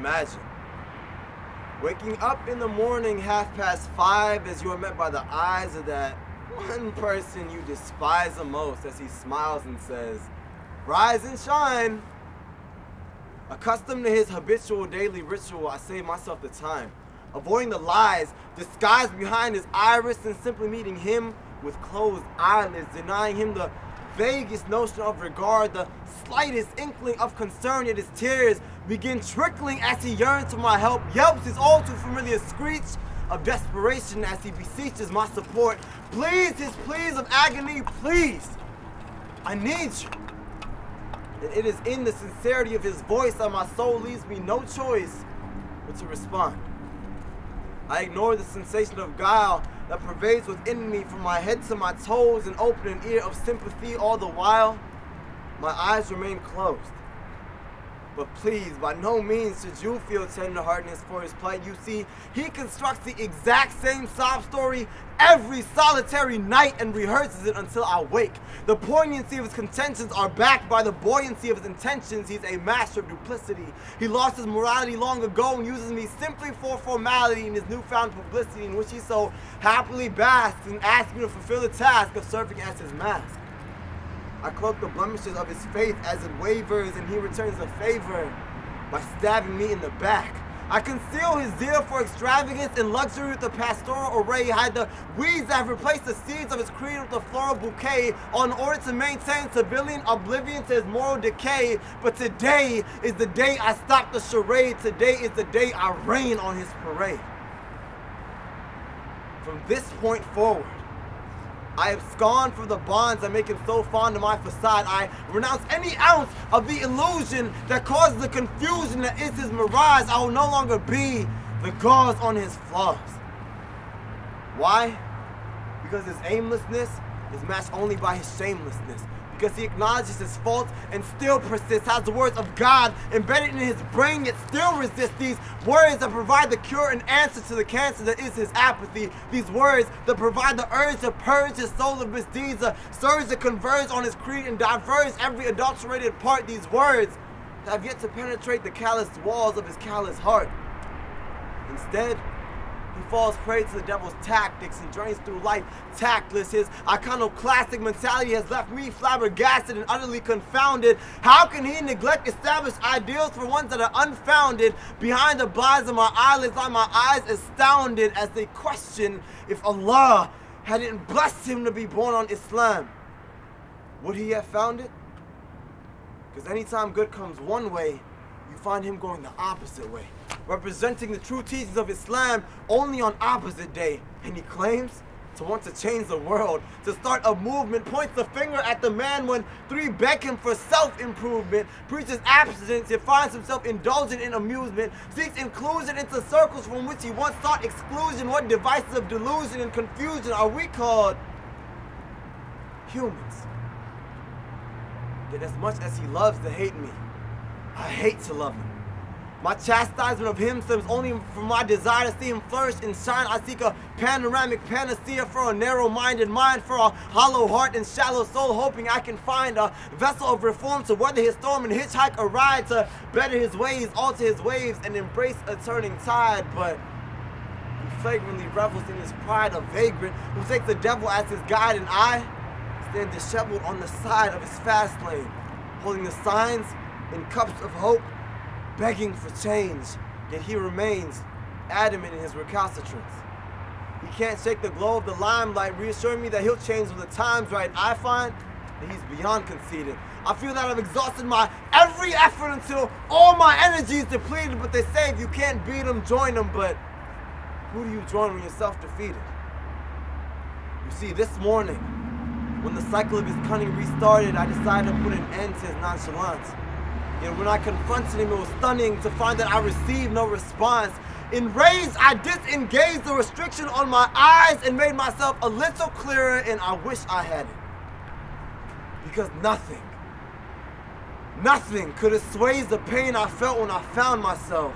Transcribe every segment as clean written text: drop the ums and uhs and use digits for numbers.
imagine. Waking up in the morning 5:30 as you are met by the eyes of that one person you despise the most as he smiles and says, "Rise and shine." Accustomed to his habitual daily ritual, I save myself the time, avoiding the lies disguised behind his iris and simply meeting him with closed eyelids, denying him the vaguest notion of regard, the slightest inkling of concern, yet his tears begin trickling as he yearns for my help, yelps his all too familiar screech of desperation as he beseeches my support, pleads his pleas of agony, please, I need you. And it is in the sincerity of his voice that my soul leaves me no choice but to respond. I ignore the sensation of guile that pervades within me from my head to my toes and open an ear of sympathy all the while. My eyes remain closed. But please, by no means should you feel tenderheartedness for his plight. You see, he constructs the exact same sob story every solitary night and rehearses it until I wake. The poignancy of his contentions are backed by the buoyancy of his intentions. He's a master of duplicity. He lost his morality long ago and uses me simply for formality in his newfound publicity in which he so happily basks and asks me to fulfill the task of serving as his mask. I cloak the blemishes of his faith as it wavers, and he returns the favor by stabbing me in the back. I conceal his zeal for extravagance and luxury with the pastoral array, hide the weeds that have replaced the seeds of his creed with a floral bouquet, in order to maintain civilian oblivion to his moral decay. But today is the day I stop the charade. Today is the day I rain on his parade. From this point forward, I abscond from the bonds that make him so fond of my facade. I renounce any ounce of the illusion that causes the confusion that is his mirage. I will no longer be the gauze on his flaws. Why? Because his aimlessness is matched only by his shamelessness. Because he acknowledges his faults and still persists, has the words of God embedded in his brain, yet still resists these words that provide the cure and answer to the cancer that is his apathy. These words that provide the urge to purge his soul of misdeeds, the surge that converge on his creed and diverge every adulterated part. These words that have yet to penetrate the calloused walls of his callous heart. Instead, he falls prey to the devil's tactics and journeys through life tactless. His iconoclastic mentality has left me flabbergasted and utterly confounded. How can he neglect established ideals for ones that are unfounded? Behind the blinds of my eyelids lie my eyes astounded as they question if Allah hadn't blessed him to be born on Islam. Would he have found it? Because anytime good comes one way, you find him going the opposite way, representing the true teachings of Islam only on opposite day. And he claims to want to change the world, to start a movement, points the finger at the man when three beg him for self-improvement, preaches abstinence, yet finds himself indulgent in amusement, seeks inclusion into circles from which he once sought exclusion. What devices of delusion and confusion are we called? Humans. Yet as much as he loves to hate me, I hate to love him. My chastisement of him stems only from my desire to see him flourish and shine. I seek a panoramic panacea for a narrow-minded mind, for a hollow heart and shallow soul, hoping I can find a vessel of reform to weather his storm and hitchhike a ride, to better his ways, alter his waves, and embrace a turning tide. But he flagrantly revels in his pride, a vagrant who takes the devil as his guide, and I stand disheveled on the side of his fast lane, holding the signs in cups of hope, begging for change, yet he remains adamant in his recalcitrance. He can't shake the glow of the limelight, reassuring me that he'll change when the time's right. I find that he's beyond conceited. I feel that I've exhausted my every effort until all my energy is depleted, but they say if you can't beat them, join them. But who do you join when you're self-defeated? You see, this morning, when the cycle of his cunning restarted, I decided to put an end to his nonchalance. Yet when I confronted him, it was stunning to find that I received no response. Enraged, I disengaged the restriction on my eyes and made myself a little clearer, and I wish I had it. Because nothing could assuage the pain I felt when I found myself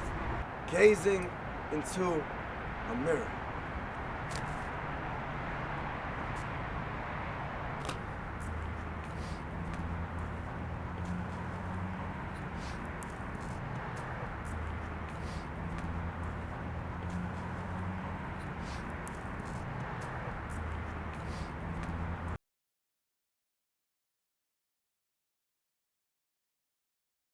gazing into a mirror.